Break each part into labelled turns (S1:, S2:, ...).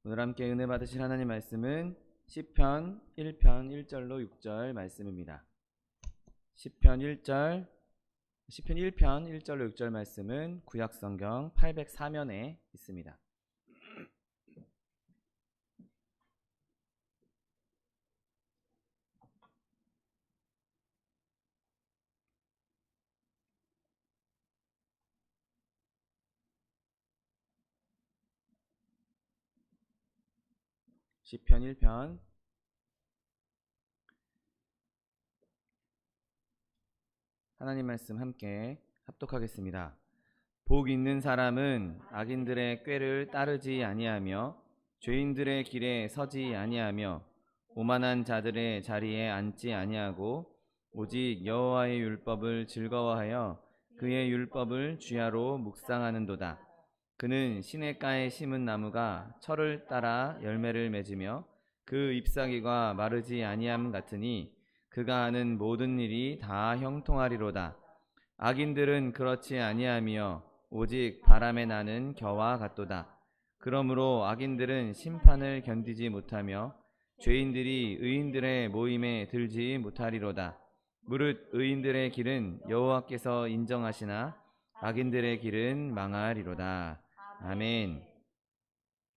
S1: 오늘 함께 은혜 받으실 하나님 말씀은 시편 1편 1절로 6절 말씀입니다. 시편 1편 1절로 6절 말씀은 구약성경 804면에 있습니다. 시편 1편 하나님 말씀 함께 합독하겠습니다. 복 있는 사람은 악인들의 꾀를 따르지 아니하며 죄인들의 길에 서지 아니하며 오만한 자들의 자리에 앉지 아니하고 오직 여호와의 율법을 즐거워하여 그의 율법을 주야로 묵상하는도다. 그는 시냇가에 심은 나무가 철을 따라 열매를 맺으며 그 잎사귀가 마르지 아니함 같으니 그가 하는 모든 일이 다 형통하리로다. 악인들은 그렇지 아니하며 오직 바람에 나는 겨와 같도다. 그러므로 악인들은 심판을 견디지 못하며 죄인들이 의인들의 모임에 들지 못하리로다. 무릇 의인들의 길은 여호와께서 인정하시나 악인들의 길은 망하리로다. 아멘.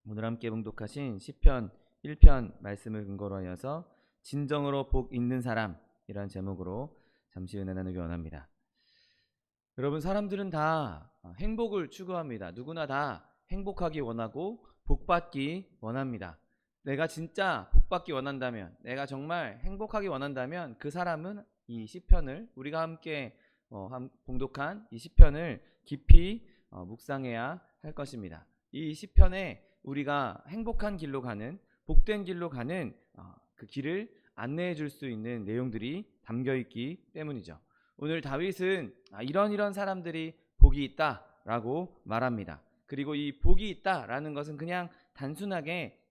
S1: 오늘 함께 봉독하신 시편 1편 말씀을 근거로 하여서 진정으로 복 있는 사람이라는 제목으로 잠시 은혜 나누기 원합니다. 여러분, 사람들은 다 행복을 추구합니다. 누구나 다 행복하기 원하고 복받기 원합니다. 내가 진짜 복받기 원한다면, 내가 정말 행복하기 원한다면 그 사람은 이 시편을, 우리가 함께 봉독한 이 시편을 깊이 묵상해야 할 것입니다. 이 시편에 우리가 행복한 길로 가는, 복된 길로 가는 그 길을 안내해 줄 수 있는 내용들이 담겨 있기 때문이죠. 오늘 다윗은 이런 사람들이 복이 있다라고 말합니다. 그리고 이 복이 있다라는 것은 그냥 단순하게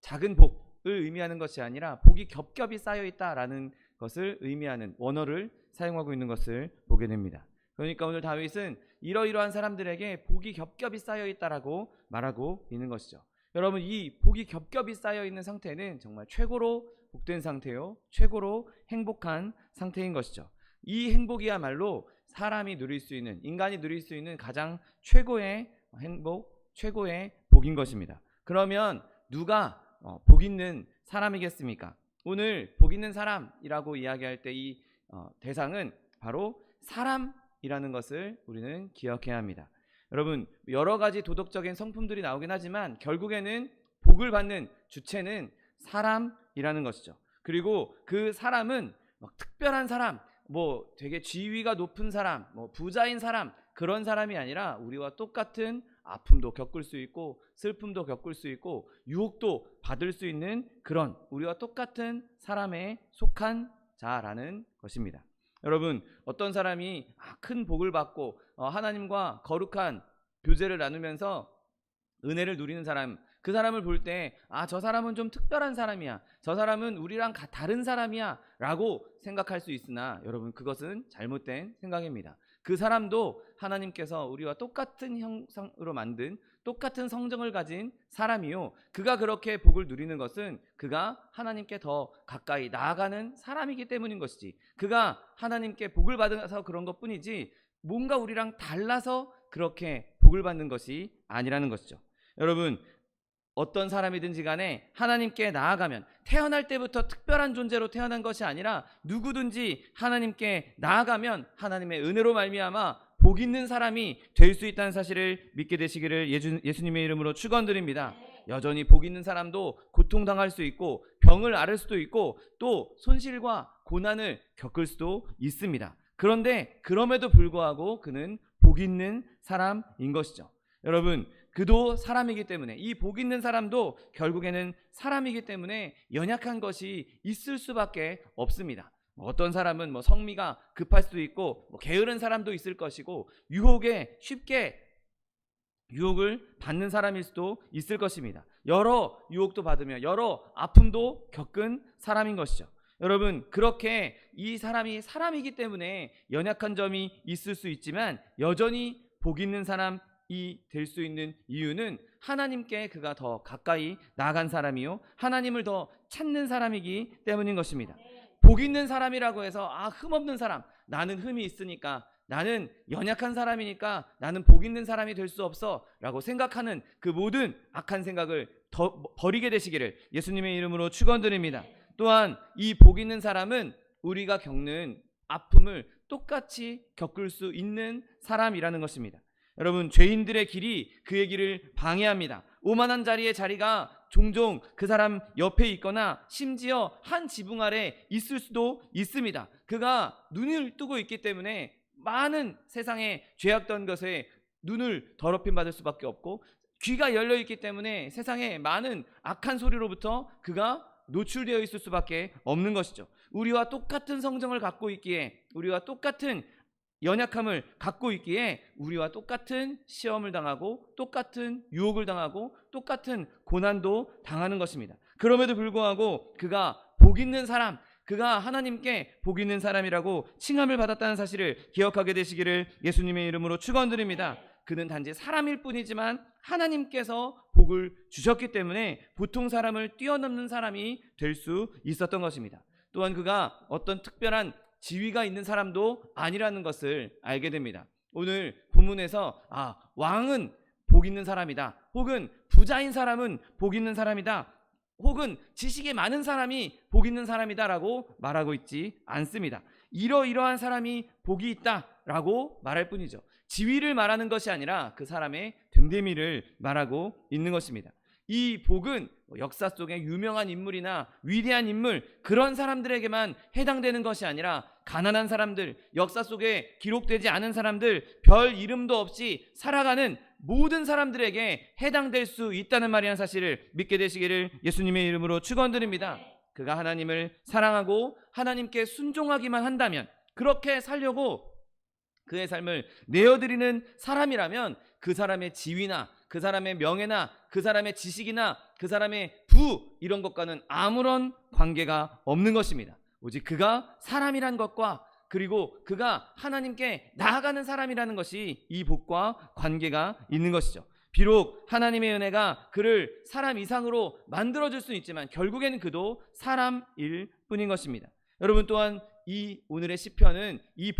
S1: 작은 복을 의미하는 것이 아니라 복이 겹겹이 쌓여 있다라는 것을 의미하는 원어를 사용하고 있는 것을 보게 됩니다. 그러니까 오늘 다윗은 이러이러한 사람들에게 복이 겹겹이 쌓여 있다라고 말하고 있는 것이죠. 여러분, 이 복이 겹겹이 쌓여 있는 상태는 정말 최고로 복된 상태요, 최고로 행복한 상태인 것이죠. 이 행복이야말로 사람이 누릴 수 있는, 인간이 누릴 수 있는 가장 최고의 행복, 최고의 복인 것입니다. 그러면 누가 복 있는 사람이겠습니까? 오늘 복 있는 사람이라고 이야기할 때 이 대상은 바로 사람이라는 것을 우리는 기억해야 합니다. 여러분, 여러 가지 도덕적인 성품들이 나오긴 하지만 결국에는 복을 받는 주체는 사람이라는 것이죠. 그리고 그 사람은 특별한 사람, 되게 지위가 높은 사람, 부자인 사람, 그런 사람이 아니라 우리와 똑같은 아픔도 겪을 수 있고 슬픔도 겪을 수 있고 유혹도 받을 수 있는 그런 우리와 똑같은 사람에 속한 자라는 것입니다. 여러분, 어떤 사람이 큰 복을 받고 하나님과 거룩한 교제를 나누면서 은혜를 누리는 사람, 그 사람을 볼 때 저 사람은 좀 특별한 사람이야, 저 사람은 우리랑 다른 사람이야 라고 생각할 수 있으나 여러분, 그것은 잘못된 생각입니다. 그 사람도 하나님께서 우리와 똑같은 형상으로 만든 똑같은 성정을 가진 사람이요, 그가 그렇게 복을 누리는 것은 그가 하나님께 더 가까이 나아가는 사람이기 때문인 것이지, 그가 하나님께 복을 받아서 그런 것뿐이지 뭔가 우리랑 달라서 그렇게 복을 받는 것이 아니라는 것이죠. 여러분, 어떤 사람이든지 간에 하나님께 나아가면 태어날 때부터 특별한 존재로 태어난 것이 아니라 누구든지 하나님께 나아가면 하나님의 은혜로 말미암아 복 있는 사람이 될 수 있다는 사실을 믿게 되시기를 예수님의 이름으로 축원드립니다. 여전히 복 있는 사람도 고통당할 수 있고 병을 앓을 수도 있고 또 손실과 고난을 겪을 수도 있습니다. 그런데 그럼에도 불구하고 그는 복 있는 사람인 것이죠. 여러분, 그도 사람이기 때문에, 이 복 있는 사람도 결국에는 사람이기 때문에 연약한 것이 있을 수밖에 없습니다. 어떤 사람은 성미가 급할 수도 있고 게으른 사람도 있을 것이고 유혹에 쉽게 유혹을 받는 사람일 수도 있을 것입니다. 여러 유혹도 받으며 여러 아픔도 겪은 사람인 것이죠. 여러분, 그렇게 이 사람이 사람이기 때문에 연약한 점이 있을 수 있지만 여전히 복 있는 사람이 될 수 있는 이유는 하나님께 그가 더 가까이 나아간 사람이요 하나님을 더 찾는 사람이기 때문인 것입니다. 복 있는 사람이라고 해서 흠없는 사람, 나는 흠이 있으니까, 나는 연약한 사람이니까 나는 복 있는 사람이 될 수 없어 라고 생각하는 그 모든 악한 생각을 더 버리게 되시기를 예수님의 이름으로 축원드립니다. 또한 이 복 있는 사람은 우리가 겪는 아픔을 똑같이 겪을 수 있는 사람이라는 것입니다. 여러분, 죄인들의 길이 그의 길을 방해합니다. 오만한 자리의 자리가 종종 그 사람 옆에 있거나 심지어 한 지붕 아래 있을 수도 있습니다. 그가 눈을 뜨고 있기 때문에 많은 세상의 죄악된 것에 눈을 더럽힘 받을 수밖에 없고, 귀가 열려 있기 때문에 세상의 많은 악한 소리로부터 그가 노출되어 있을 수밖에 없는 것이죠. 우리와 똑같은 성정을 갖고 있기에, 우리와 똑같은 연약함을 갖고 있기에 우리와 똑같은 시험을 당하고 똑같은 유혹을 당하고 똑같은 고난도 당하는 것입니다. 그럼에도 불구하고 그가 복 있는 사람, 그가 하나님께 복 있는 사람이라고 칭함을 받았다는 사실을 기억하게 되시기를 예수님의 이름으로 축원드립니다. 그는 단지 사람일 뿐이지만 하나님께서 복을 주셨기 때문에 보통 사람을 뛰어넘는 사람이 될 수 있었던 것입니다. 또한 그가 어떤 특별한 지위가 있는 사람도 아니라는 것을 알게 됩니다. 오늘 본문에서 왕은 복 있는 사람이다, 혹은 부자인 사람은 복 있는 사람이다, 혹은 지식이 많은 사람이 복 있는 사람이다 라고 말하고 있지 않습니다. 이러이러한 사람이 복이 있다 라고 말할 뿐이죠. 지위를 말하는 것이 아니라 그 사람의 됨됨이를 말하고 있는 것입니다. 이 복은 역사 속에 유명한 인물이나 위대한 인물, 그런 사람들에게만 해당되는 것이 아니라 가난한 사람들, 역사 속에 기록되지 않은 사람들, 별 이름도 없이 살아가는 모든 사람들에게 해당될 수 있다는 말이라는 사실을 믿게 되시기를 예수님의 이름으로 축원드립니다. 그가 하나님을 사랑하고 하나님께 순종하기만 한다면, 그렇게 살려고 그의 삶을 내어드리는 사람이라면 그 사람의 지위나 그 사람의 명예나 그 사람의 지식이나 그 사람의 부, 이런 것과는 아무런 관계가 없는 것입니다. 오직 그가 사람이란 것과, 그리고 그가 하나님께 나아가는 사람이라는 것이 이 복과 관계가 있는 것이죠. 비록 하나님의 은혜가 그를 사람 이상으로 만들어줄 수는 있지만 결국에는 그도 사람일 뿐인 것입니다. 여러분, 또한 이 오늘의 시편은 이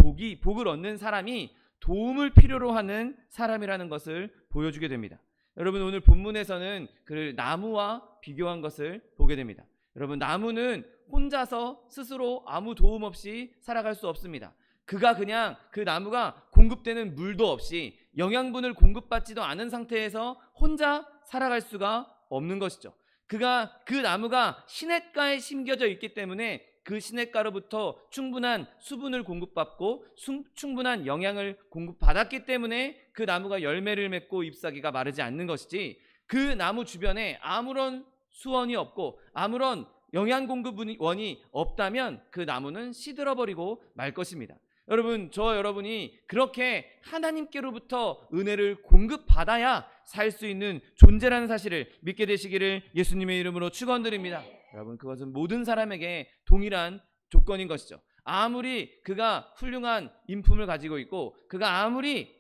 S1: 복을 얻는 사람이 도움을 필요로 하는 사람이라는 것을 보여주게 됩니다. 여러분, 오늘 본문에서는 그를 나무와 비교한 것을 보게 됩니다. 여러분, 나무는 혼자서 스스로 아무 도움 없이 살아갈 수 없습니다. 그가 그냥 그 나무가 공급되는 물도 없이 영양분을 공급받지도 않은 상태에서 혼자 살아갈 수가 없는 것이죠. 그 나무가 시냇가에 심겨져 있기 때문에 그 시냇가로부터 충분한 수분을 공급받고 충분한 영양을 공급받았기 때문에 그 나무가 열매를 맺고 잎사귀가 마르지 않는 것이지, 그 나무 주변에 아무런 수원이 없고 아무런 영양 공급원이 없다면 그 나무는 시들어버리고 말 것입니다. 여러분, 여러분이 그렇게 하나님께로부터 은혜를 공급받아야 살 수 있는 존재라는 사실을 믿게 되시기를 예수님의 이름으로 축원드립니다. 여러분, 그것은 모든 사람에게 동일한 조건인 것이죠. 아무리 그가 훌륭한 인품을 가지고 있고 그가 아무리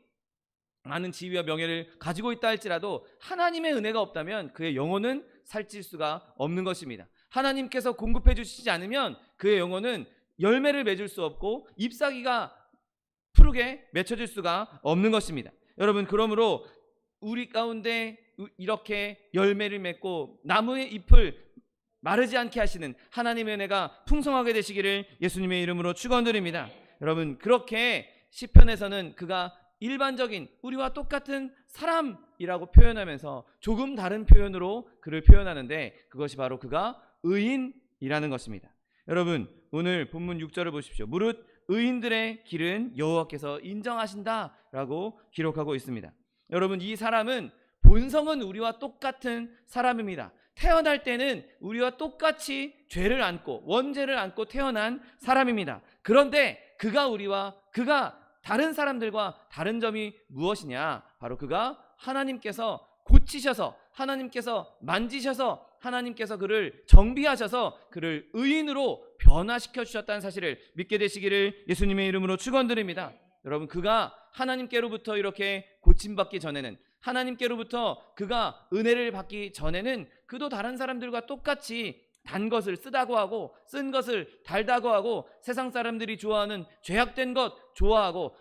S1: 많은 지위와 명예를 가지고 있다 할지라도 하나님의 은혜가 없다면 그의 영혼은 살찔 수가 없는 것입니다. 하나님께서 공급해 주시지 않으면 그의 영혼은 열매를 맺을 수 없고 잎사귀가 푸르게 맺혀질 수가 없는 것입니다. 여러분, 그러므로 우리 가운데 이렇게 열매를 맺고 나무의 잎을 마르지 않게 하시는 하나님의 은혜가 풍성하게 되시기를 예수님의 이름으로 축원드립니다. 여러분, 그렇게 시편에서는 그가 일반적인 우리와 똑같은 사람이라고 표현하면서 조금 다른 표현으로 그를 표현하는데, 그것이 바로 그가 의인이라는 것입니다. 여러분, 오늘 본문 6절을 보십시오. 무릇 의인들의 길은 여호와께서 인정하신다라고 기록하고 있습니다. 여러분, 이 사람은 본성은 우리와 똑같은 사람입니다. 태어날 때는 우리와 똑같이 죄를 안고 원죄를 안고 태어난 사람입니다. 그런데 그가 다른 사람들과 다른 점이 무엇이냐? 바로 그가 하나님께서 고치셔서, 하나님께서 만지셔서, 하나님께서 그를 정비하셔서 그를 의인으로 변화시켜 주셨다는 사실을 믿게 되시기를 예수님의 이름으로 축원드립니다. 여러분, 그가 하나님께로부터 이렇게 고침받기 전에는, 하나님께로부터 그가 은혜를 받기 전에는 그도 다른 사람들과 똑같이 단 것을 쓰다고 하고 쓴 것을 달다고 하고 세상 사람들이 좋아하는 죄악된 것 좋아하고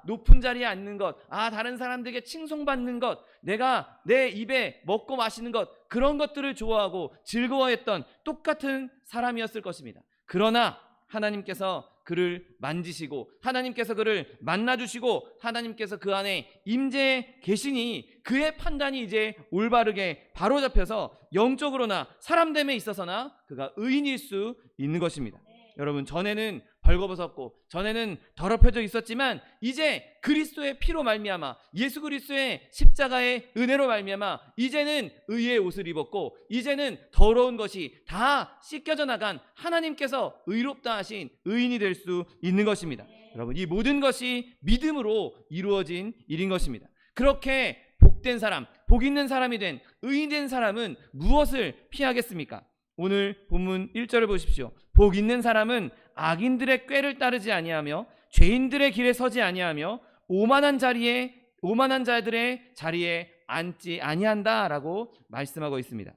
S1: 높은 자리에 앉는 것, 다른 사람들에게 칭송받는 것, 내가 내 입에 먹고 마시는 것, 그런 것들을 좋아하고 즐거워했던 똑같은 사람이었을 것입니다. 그러나 하나님께서 그를 만지시고 하나님께서 그를 만나주시고 하나님께서 그 안에 임재해 계시니 그의 판단이 이제 올바르게 바로잡혀서 영적으로나 사람됨에 있어서나 그가 의인일 수 있는 것입니다. 여러분, 전에는 벌거벗었고 전에는 더럽혀져 있었지만 이제 그리스도의 피로 말미암아 예수 그리스도의 십자가의 은혜로 말미암아 이제는 의의 옷을 입었고 이제는 더러운 것이 다 씻겨져 나간 하나님께서 의롭다 하신 의인이 될 수 있는 것입니다. 여러분, 이 모든 것이 믿음으로 이루어진 일인 것입니다. 그렇게 복된 사람, 복 있는 사람이 된 의인 된 사람은 무엇을 피하겠습니까? 오늘 본문 1절을 보십시오. 복 있는 사람은 악인들의 꾀를 따르지 아니하며 죄인들의 길에 서지 아니하며 오만한 자들의 자리에 앉지 아니한다라고 말씀하고 있습니다.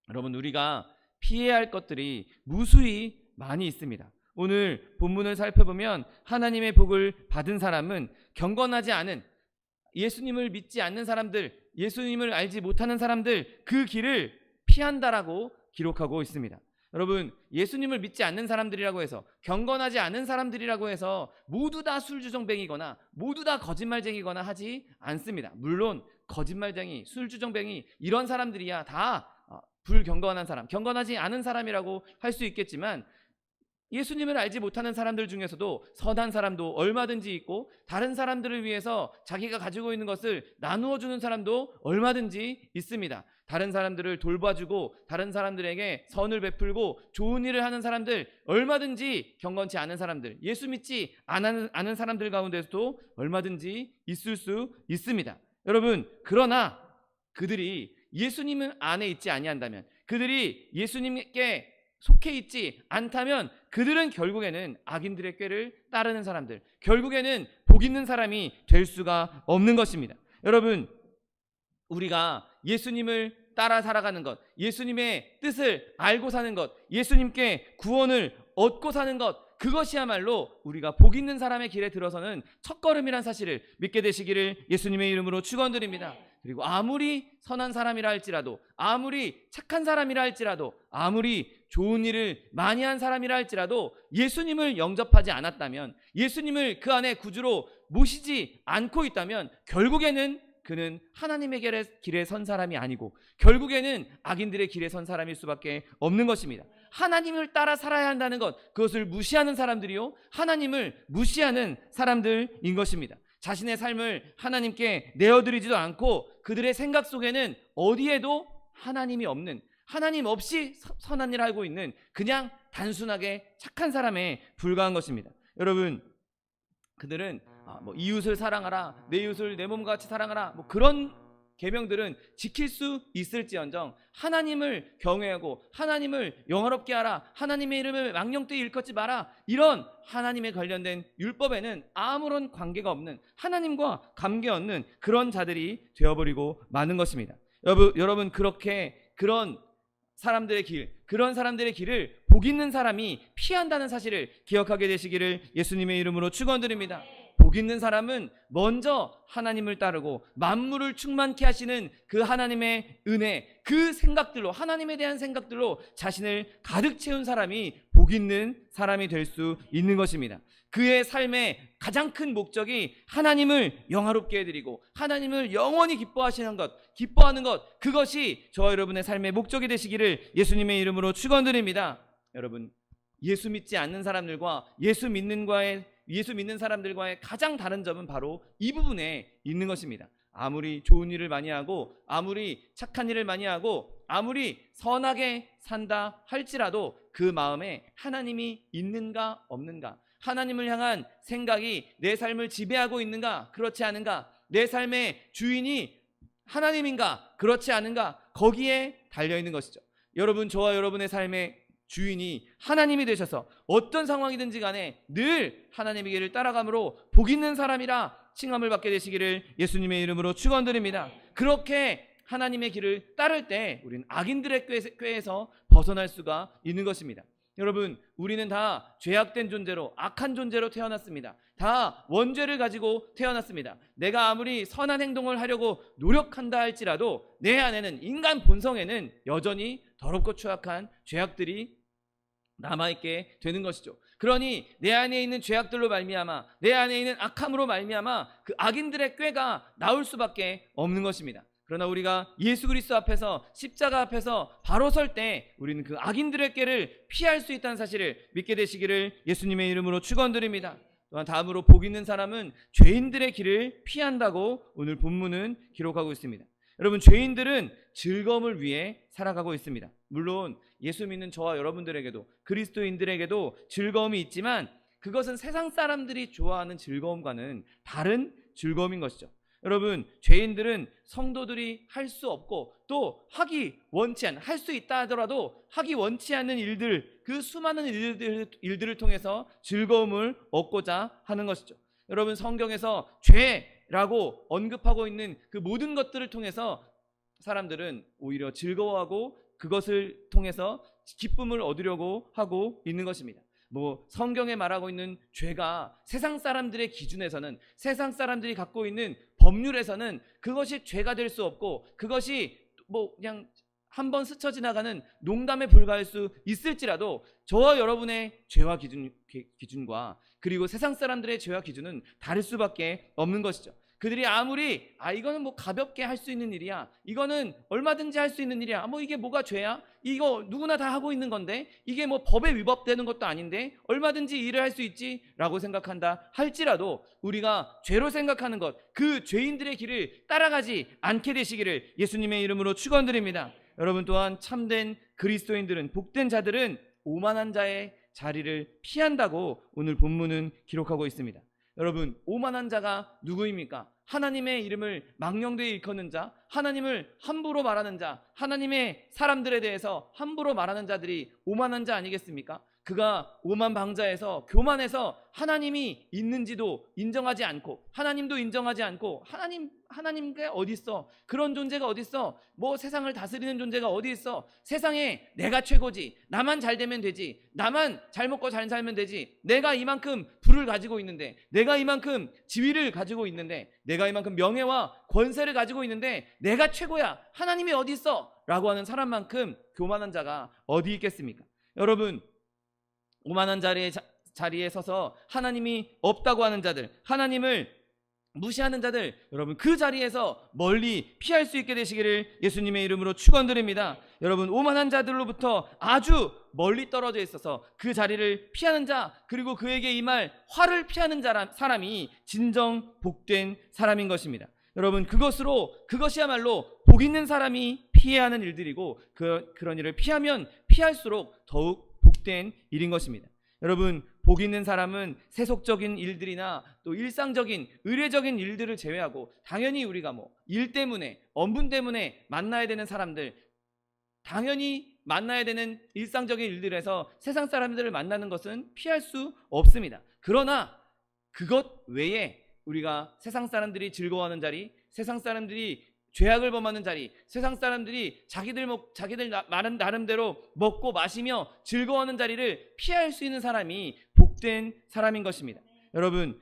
S1: 여러분, 우리가 피해야 할 것들이 무수히 많이 있습니다. 오늘 본문을 살펴보면 하나님의 복을 받은 사람은 경건하지 않은, 예수님을 믿지 않는 사람들, 예수님을 알지 못하는 사람들 그 길을 피한다라고 기록하고 있습니다. 여러분, 예수님을 믿지 않는 사람들이라고 해서, 경건하지 않은 사람들이라고 해서 모두 다 술주정뱅이거나 모두 다 거짓말쟁이거나 하지 않습니다. 물론 거짓말쟁이, 술주정뱅이 이런 사람들이야 다 불경건한 사람, 경건하지 않은 사람이라고 할 수 있겠지만 예수님을 알지 못하는 사람들 중에서도 선한 사람도 얼마든지 있고 다른 사람들을 위해서 자기가 가지고 있는 것을 나누어 주는 사람도 얼마든지 있습니다. 다른 사람들을 돌봐주고 다른 사람들에게 선을 베풀고 좋은 일을 하는 사람들, 얼마든지 경건치 않은 사람들, 예수 믿지 않은 사람들 가운데서도 얼마든지 있을 수 있습니다. 여러분, 그러나 그들이 예수님 안에 있지 아니한다면, 그들이 예수님께 속해 있지 않다면 그들은 결국에는 악인들의 꾀를 따르는 사람들, 결국에는 복 있는 사람이 될 수가 없는 것입니다. 여러분, 우리가 예수님을 따라 살아가는 것, 예수님의 뜻을 알고 사는 것, 예수님께 구원을 얻고 사는 것, 그것이야말로 우리가 복 있는 사람의 길에 들어서는 첫걸음이란 사실을 믿게 되시기를 예수님의 이름으로 축원드립니다. 그리고 아무리 선한 사람이라 할지라도, 아무리 착한 사람이라 할지라도, 아무리 좋은 일을 많이 한 사람이라 할지라도 예수님을 영접하지 않았다면, 예수님을 그 안에 구주로 모시지 않고 있다면 결국에는 그는 하나님의 길에 선 사람이 아니고 결국에는 악인들의 길에 선 사람일 수밖에 없는 것입니다. 하나님을 따라 살아야 한다는 것, 그것을 무시하는 사람들이요, 하나님을 무시하는 사람들인 것입니다. 자신의 삶을 하나님께 내어드리지도 않고 그들의 생각 속에는 어디에도 하나님이 없는, 하나님 없이 선한 일을 하고 있는 그냥 단순하게 착한 사람에 불과한 것입니다. 여러분, 그들은 이웃을 사랑하라, 내 이웃을 내 몸과 같이 사랑하라, 그런 계명들은 지킬 수 있을지언정 하나님을 경외하고 하나님을 영화롭게 하라, 하나님의 이름을 망령되이 일컫지 마라, 이런 하나님에 관련된 율법에는 아무런 관계가 없는, 하나님과 관계없는 그런 자들이 되어버리고 마는 것입니다. 여러분, 그렇게 그런 사람들의 길을 복 있는 사람이 피한다는 사실을 기억하게 되시기를 예수님의 이름으로 축원드립니다. 복 있는 사람은 먼저 하나님을 따르고 만물을 충만케 하시는 그 하나님의 은혜, 그 생각들로, 하나님에 대한 생각들로 자신을 가득 채운 사람이 복 있는 사람이 될 수 있는 것입니다. 그의 삶의 가장 큰 목적이 하나님을 영화롭게 해드리고 하나님을 영원히 기뻐하는 것, 그것이 저와 여러분의 삶의 목적이 되시기를 예수님의 이름으로 축원드립니다. 여러분, 예수 믿지 않는 사람들과 예수 믿는 사람들과의 가장 다른 점은 바로 이 부분에 있는 것입니다. 아무리 좋은 일을 많이 하고 아무리 착한 일을 많이 하고 아무리 선하게 산다 할지라도 그 마음에 하나님이 있는가 없는가, 하나님을 향한 생각이 내 삶을 지배하고 있는가 그렇지 않은가, 내 삶의 주인이 하나님인가 그렇지 않은가, 거기에 달려있는 것이죠. 여러분, 저와 여러분의 삶의 주인이 하나님이 되셔서 어떤 상황이든지 간에 늘 하나님의 길을 따라감으로 복 있는 사람이라 칭함을 받게 되시기를 예수님의 이름으로 축원드립니다. 그렇게 하나님의 길을 따를 때 우리는 악인들의 꾀에서 벗어날 수가 있는 것입니다. 여러분, 우리는 다 죄악된 존재로, 악한 존재로 태어났습니다. 다 원죄를 가지고 태어났습니다. 내가 아무리 선한 행동을 하려고 노력한다 할지라도 내 안에는, 인간 본성에는 여전히 더럽고 추악한 죄악들이 남아있게 되는 것이죠. 그러니 내 안에 있는 죄악들로 말미암아, 내 안에 있는 악함으로 말미암아 그 악인들의 꾀가 나올 수밖에 없는 것입니다. 그러나 우리가 예수 그리스도 앞에서, 십자가 앞에서 바로 설 때 우리는 그 악인들의 꾀를 피할 수 있다는 사실을 믿게 되시기를 예수님의 이름으로 축원드립니다. 또한 다음으로 복 있는 사람은 죄인들의 길을 피한다고 오늘 본문은 기록하고 있습니다. 여러분, 죄인들은 즐거움을 위해 살아가고 있습니다. 물론 예수 믿는 저와 여러분들에게도, 그리스도인들에게도 즐거움이 있지만 그것은 세상 사람들이 좋아하는 즐거움과는 다른 즐거움인 것이죠. 여러분, 죄인들은 성도들이 할 수 없고 또 하기 원치 않는, 할 수 있다 하더라도 하기 원치 않는 일들, 그 수많은 일들을 통해서 즐거움을 얻고자 하는 것이죠. 여러분, 성경에서 죄라고 언급하고 있는 그 모든 것들을 통해서 사람들은 오히려 즐거워하고 그것을 통해서 기쁨을 얻으려고 하고 있는 것입니다. 성경에 말하고 있는 죄가 세상 사람들의 기준에서는, 세상 사람들이 갖고 있는 법률에서는 그것이 죄가 될 수 없고, 그것이 그냥 한번 스쳐 지나가는 농담에 불과할 수 있을지라도 저와 여러분의 죄와 기준과 그리고 세상 사람들의 죄와 기준은 다를 수밖에 없는 것이죠. 그들이 아무리 이거는 가볍게 할 수 있는 일이야, 이거는 얼마든지 할 수 있는 일이야, 이게 뭐가 죄야, 이거 누구나 다 하고 있는 건데, 이게 법에 위법되는 것도 아닌데 얼마든지 일을 할 수 있지 라고 생각한다 할지라도 우리가 죄로 생각하는 것, 그 죄인들의 길을 따라가지 않게 되시기를 예수님의 이름으로 축원드립니다. 여러분, 또한 참된 그리스도인들은, 복된 자들은 오만한 자의 자리를 피한다고 오늘 본문은 기록하고 있습니다. 여러분, 오만한 자가 누구입니까? 하나님의 이름을 망령되이 일컫는 자, 하나님을 함부로 말하는 자, 하나님의 사람들에 대해서 함부로 말하는 자들이 오만한 자 아니겠습니까? 그가 오만방자에서, 교만해서 하나님이 있는지도 인정하지 않고, 하나님도 인정하지 않고, 하나님께 어디 있어? 그런 존재가 어디 있어? 세상을 다스리는 존재가 어디 있어? 세상에 내가 최고지, 나만 잘 되면 되지, 나만 잘 먹고 잘 살면 되지, 내가 이만큼 부를 가지고 있는데, 내가 이만큼 지위를 가지고 있는데, 내가 이만큼 명예와 권세를 가지고 있는데 내가 최고야, 하나님이 어디 있어? 라고 하는 사람만큼 교만한 자가 어디 있겠습니까? 여러분, 오만한 자리에 서서 하나님이 없다고 하는 자들, 하나님을 무시하는 자들, 여러분, 그 자리에서 멀리 피할 수 있게 되시기를 예수님의 이름으로 축원드립니다. 여러분, 오만한 자들로부터 아주 멀리 떨어져 있어서 그 자리를 피하는 자, 그리고 그에게 임할 화를 피하는 사람이 진정 복된 사람인 것입니다. 여러분, 그것이야말로 복 있는 사람이 피해야 하는 일들이고, 그런 일을 피하면 피할수록 더욱 복된 일인 것입니다. 여러분, 복 있는 사람은 세속적인 일들이나 또 일상적인 의례적인 일들을 제외하고, 당연히 우리가 일 때문에, 업무 때문에 만나야 되는 사람들, 당연히 만나야 되는 일상적인 일들에서 세상 사람들을 만나는 것은 피할 수 없습니다. 그러나 그것 외에 우리가 세상 사람들이 즐거워하는 자리, 세상 사람들이 죄악을 범하는 자리, 세상 사람들이 자기들 나름대로 먹고 마시며 즐거워하는 자리를 피할 수 있는 사람이 복된 사람인 것입니다. 여러분,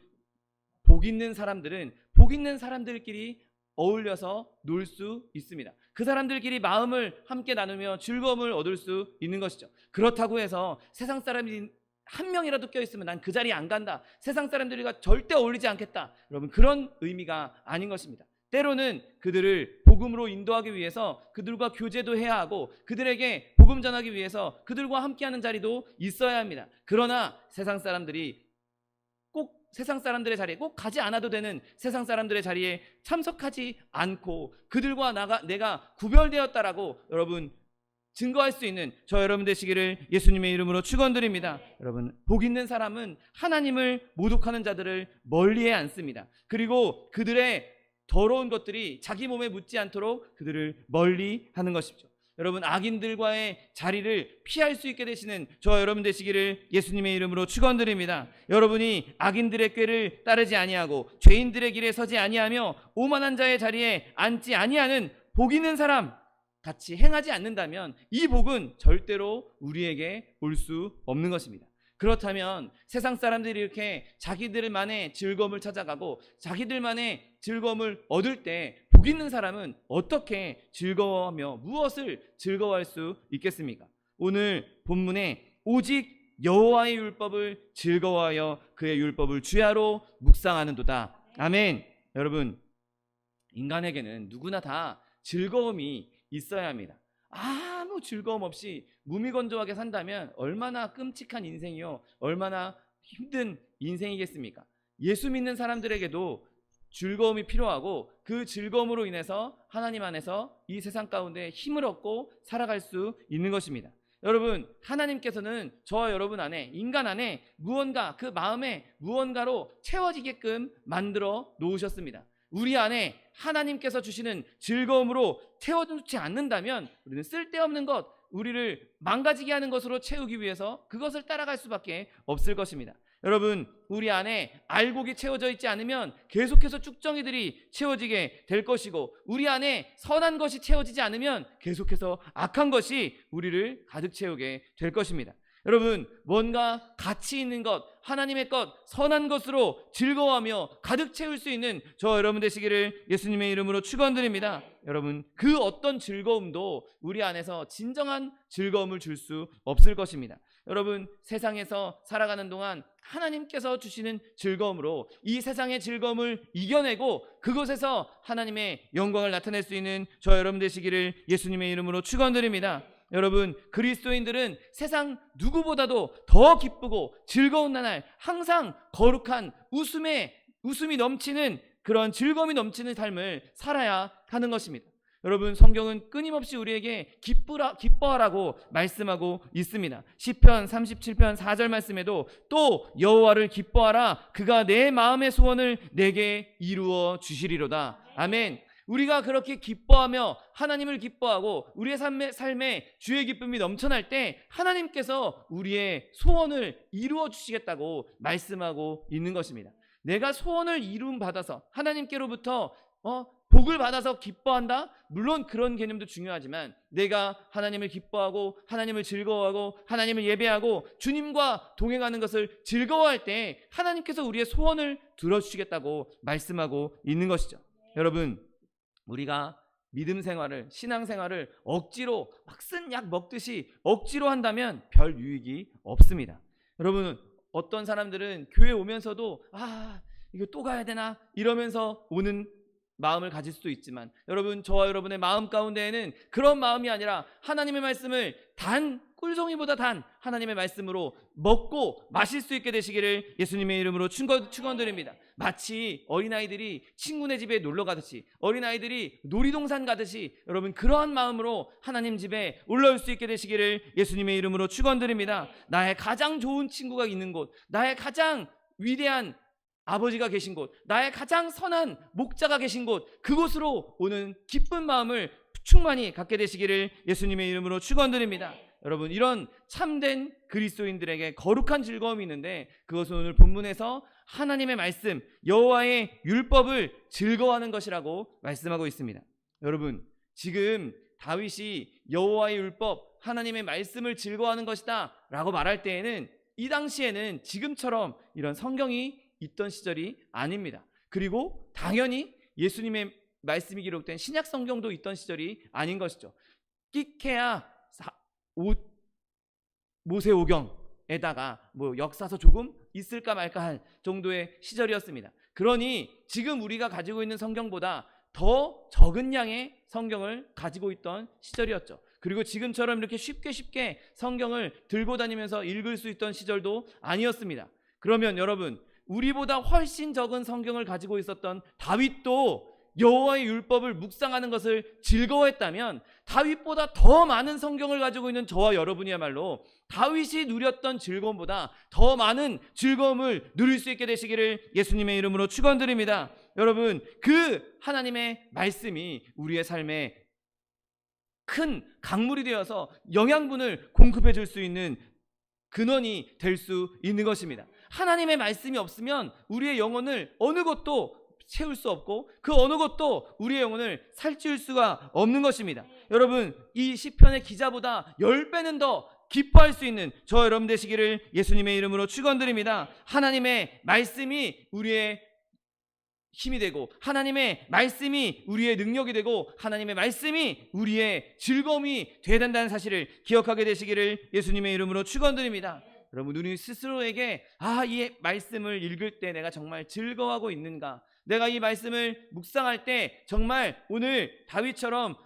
S1: 복 있는 사람들은 복 있는 사람들끼리 어울려서 놀 수 있습니다. 그 사람들끼리 마음을 함께 나누며 즐거움을 얻을 수 있는 것이죠. 그렇다고 해서 세상 사람이 한 명이라도 껴있으면 난 그 자리에 안 간다, 세상 사람들과 절대 어울리지 않겠다, 여러분, 그런 의미가 아닌 것입니다. 때로는 그들을 복음으로 인도하기 위해서 그들과 교제도 해야 하고, 그들에게 복음 전하기 위해서 그들과 함께하는 자리도 있어야 합니다. 그러나 세상 사람들의 자리에 꼭 가지 않아도 되는 세상 사람들의 자리에 참석하지 않고 그들과 내가 구별되었다라고 여러분 증거할 수 있는 저 여러분 되시기를 예수님의 이름으로 축원드립니다. 여러분, 복 있는 사람은 하나님을 모독하는 자들을 멀리해 않습니다. 그리고 그들의 더러운 것들이 자기 몸에 묻지 않도록 그들을 멀리 하는 것이죠. 여러분, 악인들과의 자리를 피할 수 있게 되시는 저와 여러분 되시기를 예수님의 이름으로 축원드립니다. 여러분이 악인들의 꾀를 따르지 아니하고 죄인들의 길에 서지 아니하며 오만한 자의 자리에 앉지 아니하는 복 있는 사람 같이 행하지 않는다면 이 복은 절대로 우리에게 올 수 없는 것입니다. 그렇다면 세상 사람들이 이렇게 자기들만의 즐거움을 찾아가고 자기들만의 즐거움을 얻을 때 복 있는 사람은 어떻게 즐거워하며 무엇을 즐거워할 수 있겠습니까? 오늘 본문에 오직 여호와의 율법을 즐거워하여 그의 율법을 주야로 묵상하는도다. 아멘. 여러분, 인간에게는 누구나 다 즐거움이 있어야 합니다. 아무 즐거움 없이 무미건조하게 산다면 얼마나 끔찍한 인생이요, 얼마나 힘든 인생이겠습니까? 예수 믿는 사람들에게도 즐거움이 필요하고 그 즐거움으로 인해서 하나님 안에서 이 세상 가운데 힘을 얻고 살아갈 수 있는 것입니다. 여러분, 하나님께서는 저와 여러분 안에, 인간 안에 무언가, 그 마음에 무언가로 채워지게끔 만들어 놓으셨습니다. 우리 안에 하나님께서 주시는 즐거움으로 채워주지 않는다면 우리는 쓸데없는 것, 우리를 망가지게 하는 것으로 채우기 위해서 그것을 따라갈 수밖에 없을 것입니다. 여러분, 우리 안에 알곡이 채워져 있지 않으면 계속해서 쭉정이들이 채워지게 될 것이고, 우리 안에 선한 것이 채워지지 않으면 계속해서 악한 것이 우리를 가득 채우게 될 것입니다. 여러분, 뭔가 가치 있는 것, 하나님의 것, 선한 것으로 즐거워하며 가득 채울 수 있는 저 여러분 되시기를 예수님의 이름으로 축원드립니다. 여러분, 그 어떤 즐거움도 우리 안에서 진정한 즐거움을 줄 수 없을 것입니다. 여러분, 세상에서 살아가는 동안 하나님께서 주시는 즐거움으로 이 세상의 즐거움을 이겨내고 그곳에서 하나님의 영광을 나타낼 수 있는 저 여러분 되시기를 예수님의 이름으로 축원드립니다. 여러분, 그리스도인들은 세상 누구보다도 더 기쁘고 즐거운 날, 항상 거룩한 웃음이 넘치는 그런 즐거움이 넘치는 삶을 살아야 하는 것입니다. 여러분, 성경은 끊임없이 우리에게 기뻐하라고 말씀하고 있습니다. 시편 37편 4절 말씀에도 또 여호와를 기뻐하라, 그가 내 마음의 소원을 내게 이루어 주시리로다. 아멘. 우리가 그렇게 기뻐하며 하나님을 기뻐하고 우리의 삶에 주의 기쁨이 넘쳐날 때 하나님께서 우리의 소원을 이루어 주시겠다고 말씀하고 있는 것입니다. 내가 소원을 이루음 받아서 하나님께로부터 복을 받아서 기뻐한다? 물론 그런 개념도 중요하지만 내가 하나님을 기뻐하고 하나님을 즐거워하고 하나님을 예배하고 주님과 동행하는 것을 즐거워할 때 하나님께서 우리의 소원을 들어주시겠다고 말씀하고 있는 것이죠. 여러분, 우리가 믿음 생활을, 신앙 생활을 억지로 막 쓴 약 먹듯이 억지로 한다면 별 유익이 없습니다. 여러분, 어떤 사람들은 교회 오면서도 이거 또 가야 되나 이러면서 오는 마음을 가질 수도 있지만, 여러분, 저와 여러분의 마음 가운데에는 그런 마음이 아니라 하나님의 말씀을 꿀송이보다 단 하나님의 말씀으로 먹고 마실 수 있게 되시기를 예수님의 이름으로 축원드립니다. 마치 어린아이들이 친구네 집에 놀러 가듯이, 어린아이들이 놀이동산 가듯이 여러분, 그러한 마음으로 하나님 집에 올라올 수 있게 되시기를 예수님의 이름으로 축원드립니다. 나의 가장 좋은 친구가 있는 곳, 나의 가장 위대한 아버지가 계신 곳, 나의 가장 선한 목자가 계신 곳, 그곳으로 오는 기쁜 마음을 충만히 갖게 되시기를 예수님의 이름으로 축원드립니다. 여러분, 이런 참된 그리스도인들에게 거룩한 즐거움이 있는데 그것은 오늘 본문에서 하나님의 말씀, 여호와의 율법을 즐거워하는 것이라고 말씀하고 있습니다. 여러분, 지금 다윗이 여호와의 율법, 하나님의 말씀을 즐거워하는 것이다 라고 말할 때에는 이 당시에는 지금처럼 이런 성경이 있던 시절이 아닙니다. 그리고 당연히 예수님의 말씀이 기록된 신약 성경도 있던 시절이 아닌 것이죠. 끼케야 모세오경에다가 역사서 조금 있을까 말까 할 정도의 시절이었습니다. 그러니 지금 우리가 가지고 있는 성경보다 더 적은 양의 성경을 가지고 있던 시절이었죠. 그리고 지금처럼 이렇게 쉽게 성경을 들고 다니면서 읽을 수 있던 시절도 아니었습니다. 그러면 여러분, 우리보다 훨씬 적은 성경을 가지고 있었던 다윗도 여호와의 율법을 묵상하는 것을 즐거워했다면 다윗보다 더 많은 성경을 가지고 있는 저와 여러분이야말로 다윗이 누렸던 즐거움보다 더 많은 즐거움을 누릴 수 있게 되시기를 예수님의 이름으로 축원드립니다. 여러분, 그 하나님의 말씀이 우리의 삶에 큰 강물이 되어서 영양분을 공급해 줄 수 있는 근원이 될 수 있는 것입니다. 하나님의 말씀이 없으면 우리의 영혼을 어느 것도 채울 수 없고 그 어느 것도 우리의 영혼을 살찌울 수가 없는 것입니다. 여러분, 이 시편의 기자보다 10배는 더 기뻐할 수 있는 저 여러분 되시기를 예수님의 이름으로 축원드립니다. 하나님의 말씀이 우리의 힘이 되고 하나님의 말씀이 우리의 능력이 되고 하나님의 말씀이 우리의 즐거움이 되어야 된다는 사실을 기억하게 되시기를 예수님의 이름으로 축원드립니다. 여러분, 우리 스스로에게 이 말씀을 읽을 때 내가 정말 즐거워하고 있는가? 내가 이 말씀을 묵상할 때 정말 오늘 다윗처럼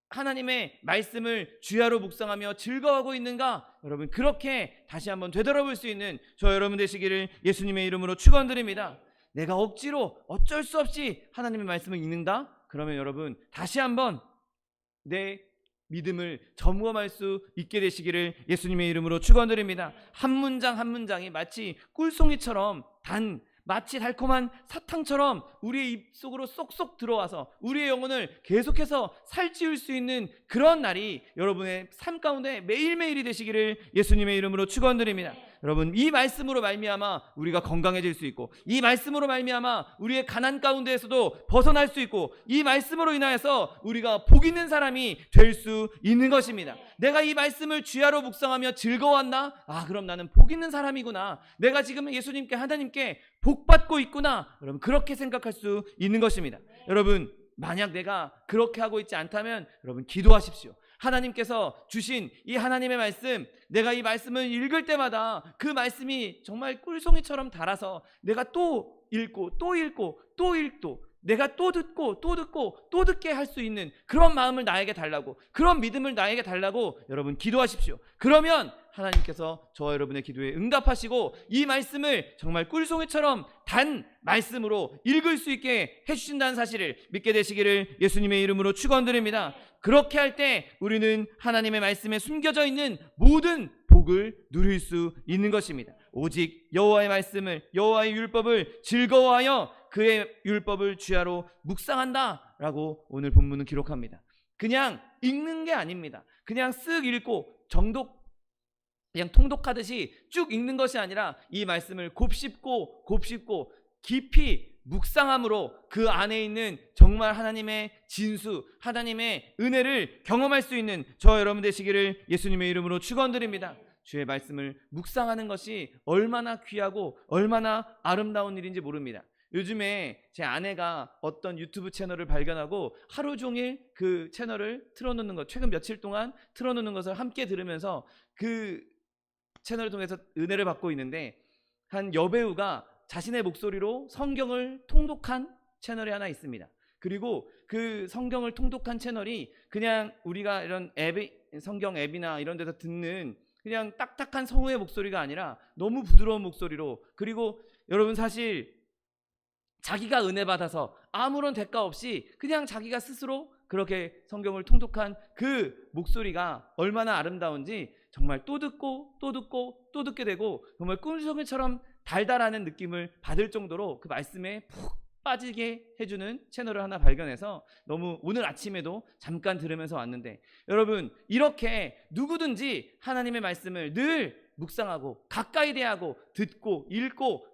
S1: 하나님의 말씀을 주야로 묵상하며 즐거워하고 있는가? 여러분, 그렇게 다시 한번 되돌아볼 수 있는 저 여러분 되시기를 예수님의 이름으로 축원드립니다. 내가 억지로 어쩔 수 없이 하나님의 말씀을 읽는다? 그러면 여러분 다시 한번 내 믿음을 점검할 수 있게 되시기를 예수님의 이름으로 축원드립니다. 한 문장 한 문장이 마치 꿀송이처럼 마치 달콤한 사탕처럼 우리의 입속으로 쏙쏙 들어와서 우리의 영혼을 계속해서 살찌울 수 있는 그런 날이 여러분의 삶 가운데 매일매일이 되시기를 예수님의 이름으로 축원드립니다. 여러분, 이 말씀으로 말미암아 우리가 건강해질 수 있고 이 말씀으로 말미암아 우리의 가난 가운데에서도 벗어날 수 있고 이 말씀으로 인하여서 우리가 복 있는 사람이 될 수 있는 것입니다. 내가 이 말씀을 주야로 묵상하며 즐거웠나? 그럼 나는 복 있는 사람이구나. 내가 지금 예수님께 하나님께 복 받고 있구나. 여러분, 그렇게 생각할 수 있는 것입니다. 여러분, 만약 내가 그렇게 하고 있지 않다면 여러분 기도하십시오. 하나님께서 주신 이 하나님의 말씀, 내가 이 말씀을 읽을 때마다 그 말씀이 정말 꿀송이처럼 달아서 내가 또 읽고 또 읽고 또 읽고 내가 또 듣고 또 듣고 또 듣게 할 수 있는 그런 마음을 나에게 달라고, 그런 믿음을 나에게 달라고 여러분 기도하십시오. 그러면 하나님께서 저와 여러분의 기도에 응답하시고 이 말씀을 정말 꿀송이처럼 단 말씀으로 읽을 수 있게 해주신다는 사실을 믿게 되시기를 예수님의 이름으로 축원드립니다. 그렇게 할 때 우리는 하나님의 말씀에 숨겨져 있는 모든 복을 누릴 수 있는 것입니다. 오직 여호와의 말씀을, 여호와의 율법을 즐거워하여 그의 율법을 주야로 묵상한다 라고 오늘 본문은 기록합니다. 그냥 읽는 게 아닙니다. 그냥 쓱 읽고 그냥 통독하듯이 쭉 읽는 것이 아니라 이 말씀을 곱씹고 깊이 묵상함으로 그 안에 있는 정말 하나님의 진수, 하나님의 은혜를 경험할 수 있는 저 여러분 되시기를 예수님의 이름으로 축원드립니다. 주의 말씀을 묵상하는 것이 얼마나 귀하고 얼마나 아름다운 일인지 모릅니다. 요즘에 제 아내가 어떤 유튜브 채널을 발견하고 하루 종일 그 채널을 틀어놓는 것, 최근 며칠 동안 틀어놓는 것을 함께 들으면서 그 채널을 통해서 은혜를 받고 있는데, 한 여배우가 자신의 목소리로 성경을 통독한 채널이 하나 있습니다. 그리고 그 성경을 통독한 채널이 그냥 우리가 이런 성경 앱이나 이런 데서 듣는 그냥 딱딱한 성우의 목소리가 아니라 너무 부드러운 목소리로, 그리고 여러분 사실 자기가 은혜 받아서 아무런 대가 없이 그냥 자기가 스스로 그렇게 성경을 통독한 그 목소리가 얼마나 아름다운지 정말 또 듣고 또 듣고 또 듣게 되고 정말 꿀송이처럼 달달하는 느낌을 받을 정도로 그 말씀에 푹 빠지게 해주는 채널을 하나 발견해서 너무 오늘 아침에도 잠깐 들으면서 왔는데, 여러분 이렇게 누구든지 하나님의 말씀을 늘 묵상하고 가까이 대하고 듣고 읽고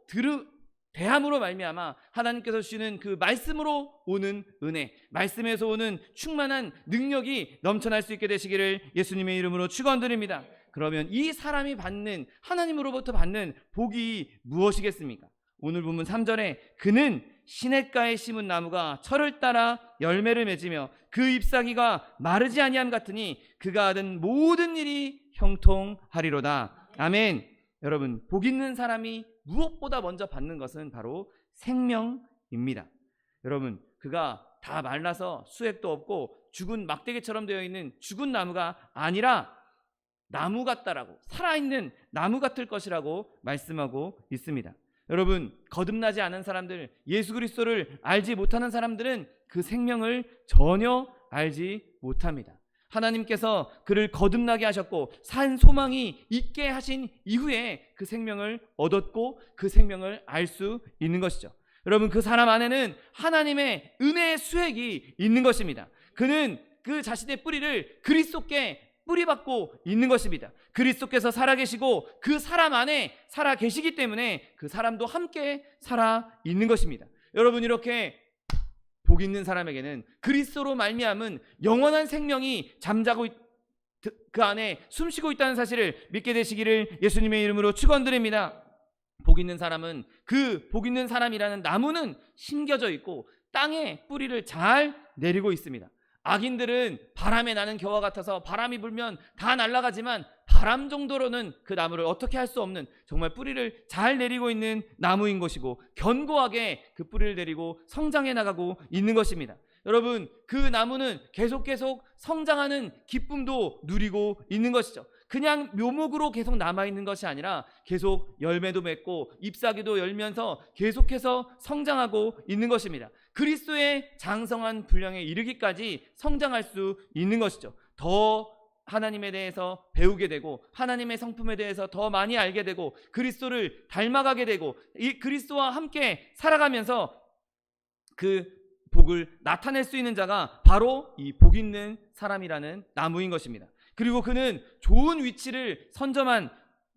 S1: 대함으로 말미암아 하나님께서 주시는 그 말씀으로 오는 은혜, 말씀에서 오는 충만한 능력이 넘쳐날 수 있게 되시기를 예수님의 이름으로 축원드립니다. 그러면 이 사람이 받는, 하나님으로부터 받는 복이 무엇이겠습니까? 오늘 본문 3절에 그는 시냇가에 심은 나무가 철을 따라 열매를 맺으며 그 잎사귀가 마르지 아니함 같으니 그가 하던 모든 일이 형통하리로다. 아멘. 여러분, 복 있는 사람이 무엇보다 먼저 받는 것은 바로 생명입니다. 여러분, 그가 다 말라서 수액도 없고 죽은 막대기처럼 되어 있는 죽은 나무가 아니라 나무 같다라고, 살아있는 나무 같을 것이라고 말씀하고 있습니다. 여러분, 거듭나지 않은 사람들, 예수 그리스도를 알지 못하는 사람들은 그 생명을 전혀 알지 못합니다. 하나님께서 그를 거듭나게 하셨고 산 소망이 있게 하신 이후에 그 생명을 얻었고 그 생명을 알 수 있는 것이죠. 여러분, 그 사람 안에는 하나님의 은혜의 수액이 있는 것입니다. 그는 그 자신의 뿌리를 그리스도께 뿌리박고 있는 것입니다. 그리스도께서 살아계시고 그 사람 안에 살아계시기 때문에 그 사람도 함께 살아있는 것입니다. 여러분, 이렇게 복 있는 사람에게는 그리스도로 말미암은 영원한 생명이 잠자고 그 안에 숨쉬고 있다는 사실을 믿게 되시기를 예수님의 이름으로 축원드립니다. 복 있는 사람은, 그 복 있는 사람이라는 나무는 심겨져 있고 땅에 뿌리를 잘 내리고 있습니다. 악인들은 바람에 나는 겨와 같아서 바람이 불면 다 날아가지만 바람 정도로는 그 나무를 어떻게 할 수 없는, 정말 뿌리를 잘 내리고 있는 나무인 것이고 견고하게 그 뿌리를 내리고 성장해 나가고 있는 것입니다. 여러분, 그 나무는 계속 성장하는 기쁨도 누리고 있는 것이죠. 그냥 묘목으로 계속 남아있는 것이 아니라 계속 열매도 맺고 잎사귀도 열면서 계속해서 성장하고 있는 것입니다. 그리스도의 장성한 분량에 이르기까지 성장할 수 있는 것이죠. 더 하나님에 대해서 배우게 되고 하나님의 성품에 대해서 더 많이 알게 되고 그리스도를 닮아가게 되고 이 그리스도와 함께 살아가면서 그 복을 나타낼 수 있는 자가 바로 이 복 있는 사람이라는 나무인 것입니다. 그리고 그는 좋은 위치를 선점한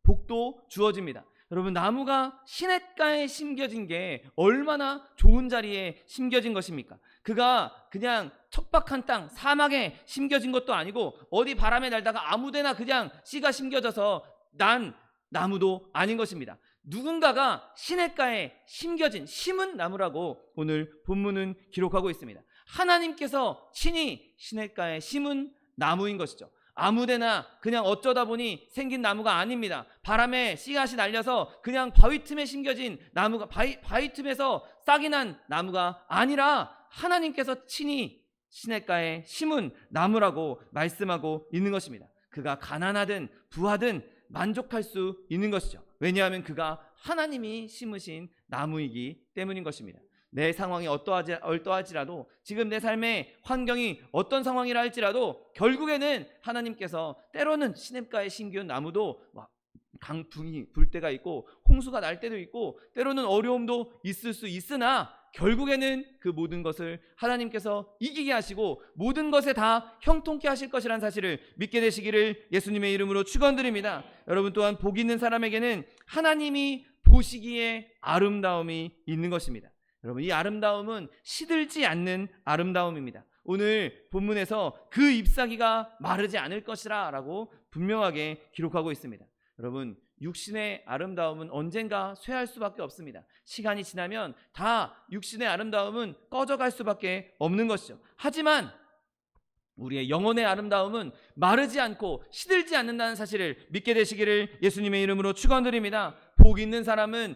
S1: 복도 주어집니다. 여러분, 나무가 시냇가에 심겨진 게 얼마나 좋은 자리에 심겨진 것입니까? 그가 그냥 척박한 땅, 사막에 심겨진 것도 아니고 어디 바람에 날다가 아무데나 그냥 씨가 심겨져서 난 나무도 아닌 것입니다. 누군가가 시냇가에 심겨진, 심은 나무라고 오늘 본문은 기록하고 있습니다. 하나님께서 친히 시냇가에 심은 나무인 것이죠. 아무데나 그냥 어쩌다 보니 생긴 나무가 아닙니다. 바람에 씨앗이 날려서 그냥 바위 틈에 심겨진 나무가, 바위 틈에서 싹이 난 나무가 아니라 하나님께서 친히 시냇가에 심은 나무라고 말씀하고 있는 것입니다. 그가 가난하든 부하든 만족할 수 있는 것이죠. 왜냐하면 그가 하나님이 심으신 나무이기 때문인 것입니다. 내 상황이 어떠하지라도, 지금 내 삶의 환경이 어떤 상황이라 할지라도 결국에는 하나님께서 때로는 시냇가에 심기운 나무도 강풍이 불 때가 있고 홍수가 날 때도 있고 때로는 어려움도 있을 수 있으나 결국에는 그 모든 것을 하나님께서 이기게 하시고 모든 것에 다 형통케 하실 것이라는 사실을 믿게 되시기를 예수님의 이름으로 축원드립니다. 여러분, 또한 복 있는 사람에게는 하나님이 보시기에 아름다움이 있는 것입니다. 여러분, 이 아름다움은 시들지 않는 아름다움입니다. 오늘 본문에서 그 잎사귀가 마르지 않을 것이라 라고 분명하게 기록하고 있습니다. 여러분, 육신의 아름다움은 언젠가 쇠할 수밖에 없습니다. 시간이 지나면 다 육신의 아름다움은 꺼져갈 수밖에 없는 것이죠. 하지만 우리의 영혼의 아름다움은 마르지 않고 시들지 않는다는 사실을 믿게 되시기를 예수님의 이름으로 축원드립니다. 복 있는 사람은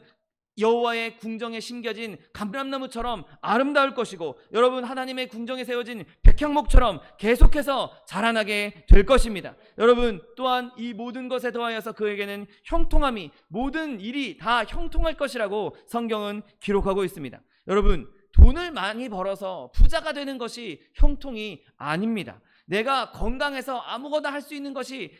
S1: 여호와의 궁정에 심겨진 감람나무처럼 아름다울 것이고 여러분, 하나님의 궁정에 세워진 백향목처럼 계속해서 자라나게 될 것입니다. 여러분, 또한 이 모든 것에 더하여서 그에게는 형통함이, 모든 일이 다 형통할 것이라고 성경은 기록하고 있습니다. 여러분, 돈을 많이 벌어서 부자가 되는 것이 형통이 아닙니다. 내가 건강해서 아무거나 할 수 있는 것이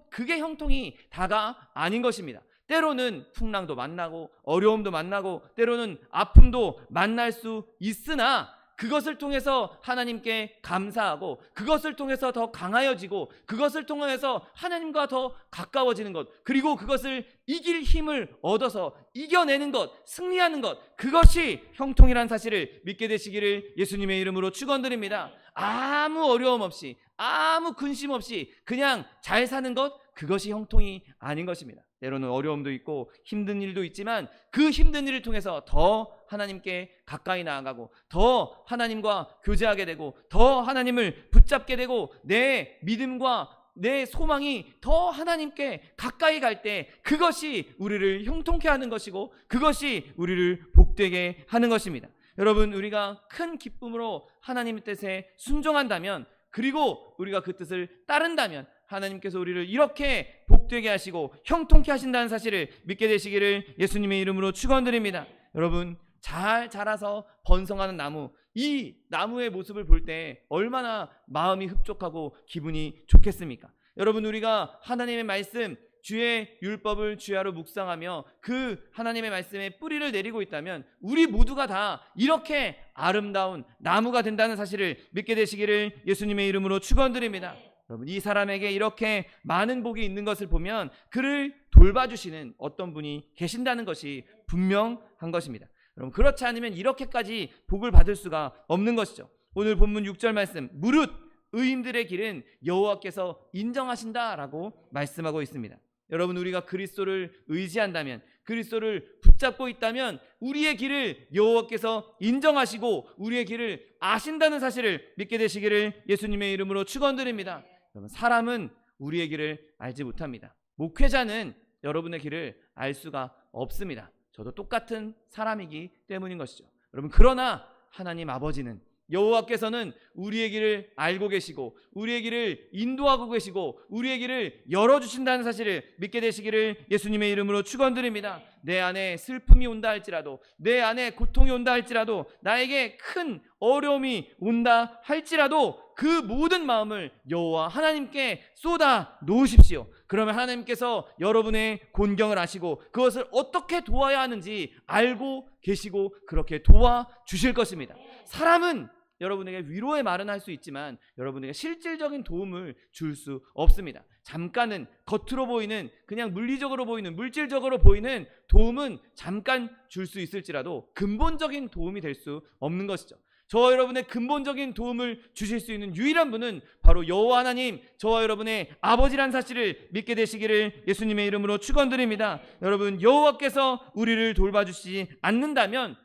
S1: 그게 형통이 다가 아닌 것입니다. 때로는 풍랑도 만나고 어려움도 만나고 때로는 아픔도 만날 수 있으나 그것을 통해서 하나님께 감사하고 그것을 통해서 더 강하여지고 그것을 통해서 하나님과 더 가까워지는 것, 그리고 그것을 이길 힘을 얻어서 이겨내는 것, 승리하는 것, 그것이 형통이라는 사실을 믿게 되시기를 예수님의 이름으로 축원드립니다. 아무 어려움 없이, 아무 근심 없이 그냥 잘 사는 것, 그것이 형통이 아닌 것입니다. 때로는 어려움도 있고 힘든 일도 있지만 그 힘든 일을 통해서 더 하나님께 가까이 나아가고 더 하나님과 교제하게 되고 더 하나님을 붙잡게 되고 내 믿음과 내 소망이 더 하나님께 가까이 갈 때 그것이 우리를 형통케 하는 것이고 그것이 우리를 복되게 하는 것입니다. 여러분, 우리가 큰 기쁨으로 하나님의 뜻에 순종한다면, 그리고 우리가 그 뜻을 따른다면 하나님께서 우리를 이렇게 복되게 하시고 형통케 하신다는 사실을 믿게 되시기를 예수님의 이름으로 축원드립니다. 여러분, 잘 자라서 번성하는 나무, 이 나무의 모습을 볼 때 얼마나 마음이 흡족하고 기분이 좋겠습니까? 여러분, 우리가 하나님의 말씀 주의 율법을 주야로 묵상하며 그 하나님의 말씀에 뿌리를 내리고 있다면 우리 모두가 다 이렇게 아름다운 나무가 된다는 사실을 믿게 되시기를 예수님의 이름으로 축원드립니다. 여러분, 이 사람에게 이렇게 많은 복이 있는 것을 보면 그를 돌봐주시는 어떤 분이 계신다는 것이 분명한 것입니다. 여러분, 그렇지 않으면 이렇게까지 복을 받을 수가 없는 것이죠. 오늘 본문 6절 말씀, 무릇 의인들의 길은 여호와께서 인정하신다라고 말씀하고 있습니다. 여러분, 우리가 그리스도를 의지한다면, 그리스도를 붙잡고 있다면 우리의 길을 여호와께서 인정하시고 우리의 길을 아신다는 사실을 믿게 되시기를 예수님의 이름으로 축원드립니다. 여러분, 사람은 우리의 길을 알지 못합니다. 목회자는 여러분의 길을 알 수가 없습니다. 저도 똑같은 사람이기 때문인 것이죠. 여러분, 그러나 하나님 아버지는, 여호와께서는 우리의 길을 알고 계시고 우리의 길을 인도하고 계시고 우리의 길을 열어주신다는 사실을 믿게 되시기를 예수님의 이름으로 축원드립니다. 내 안에 슬픔이 온다 할지라도, 내 안에 고통이 온다 할지라도, 나에게 큰 어려움이 온다 할지라도 그 모든 마음을 여호와 하나님께 쏟아 놓으십시오. 그러면 하나님께서 여러분의 곤경을 아시고 그것을 어떻게 도와야 하는지 알고 계시고 그렇게 도와주실 것입니다. 사람은 여러분에게 위로의 말은 할 수 있지만 여러분에게 실질적인 도움을 줄 수 없습니다. 잠깐은 겉으로 보이는, 그냥 물리적으로 보이는, 물질적으로 보이는 도움은 잠깐 줄 수 있을지라도 근본적인 도움이 될 수 없는 것이죠. 저와 여러분의 근본적인 도움을 주실 수 있는 유일한 분은 바로 여호와 하나님, 저와 여러분의 아버지란 사실을 믿게 되시기를 예수님의 이름으로 축원드립니다. 여러분, 여호와께서 우리를 돌봐주시지 않는다면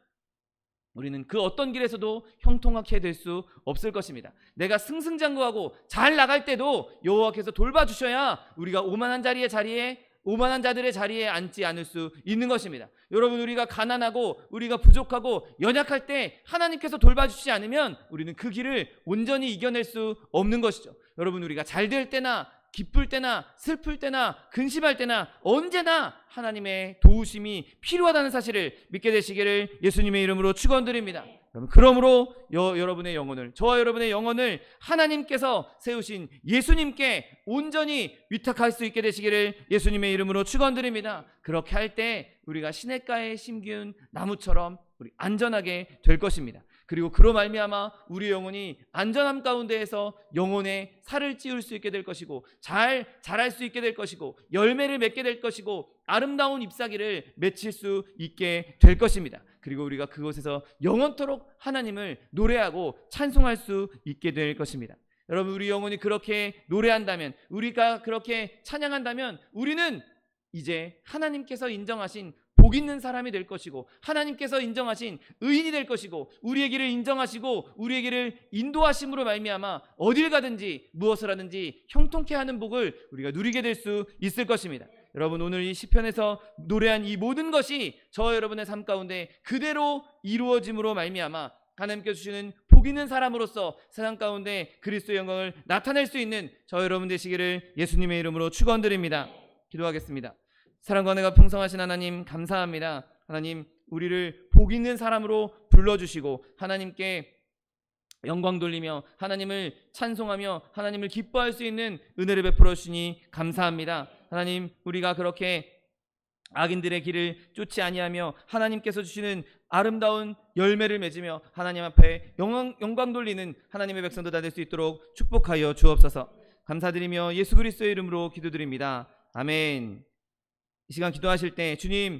S1: 우리는 그 어떤 길에서도 형통하게 될 수 없을 것입니다. 내가 승승장구하고 잘 나갈 때도 여호와께서 돌봐주셔야 우리가 오만한 자들의 자리에 앉지 않을 수 있는 것입니다. 여러분, 우리가 가난하고 우리가 부족하고 연약할 때 하나님께서 돌봐주시지 않으면 우리는 그 길을 온전히 이겨낼 수 없는 것이죠. 여러분, 우리가 잘 될 때나 기쁠 때나 슬플 때나 근심할 때나 언제나 하나님의 도우심이 필요하다는 사실을 믿게 되시기를 예수님의 이름으로 축원드립니다. 그러므로 여러분의 영혼을, 저와 여러분의 영혼을 하나님께서 세우신 예수님께 온전히 위탁할 수 있게 되시기를 예수님의 이름으로 축원드립니다. 그렇게 할 때 우리가 시냇가에 심기운 나무처럼 우리 안전하게 될 것입니다. 그리고 그로 말미암아 우리 영혼이 안전함 가운데에서 영혼의 살을 찌울 수 있게 될 것이고 잘 자랄 수 있게 될 것이고 열매를 맺게 될 것이고 아름다운 잎사귀를 맺힐 수 있게 될 것입니다. 그리고 우리가 그곳에서 영원토록 하나님을 노래하고 찬송할 수 있게 될 것입니다. 여러분, 우리 영혼이 그렇게 노래한다면, 우리가 그렇게 찬양한다면 우리는 이제 하나님께서 인정하신 복 있는 사람이 될 것이고 하나님께서 인정하신 의인이 될 것이고 우리의 길을 인정하시고 우리의 길을 인도하심으로 말미암아 어딜 가든지 무엇을 하든지 형통케 하는 복을 우리가 누리게 될 수 있을 것입니다. 여러분, 오늘 이 시편에서 노래한 이 모든 것이 저와 여러분의 삶 가운데 그대로 이루어짐으로 말미암아 하나님께서 주시는 복 있는 사람으로서 세상 가운데 그리스도의 영광을 나타낼 수 있는 저와 여러분 되시기를 예수님의 이름으로 축원드립니다. 기도하겠습니다. 사랑과 은혜가 풍성하신 하나님, 감사합니다. 하나님, 우리를 복 있는 사람으로 불러주시고 하나님께 영광 돌리며 하나님을 찬송하며 하나님을 기뻐할 수 있는 은혜를 베풀어 주시니 감사합니다. 하나님, 우리가 그렇게 악인들의 길을 쫓지 아니하며 하나님께서 주시는 아름다운 열매를 맺으며 하나님 앞에 영광 돌리는 하나님의 백성들 다 될 수 있도록 축복하여 주옵소서. 감사드리며 예수 그리스도의 이름으로 기도드립니다. 아멘. 이 시간 기도하실 때 주님,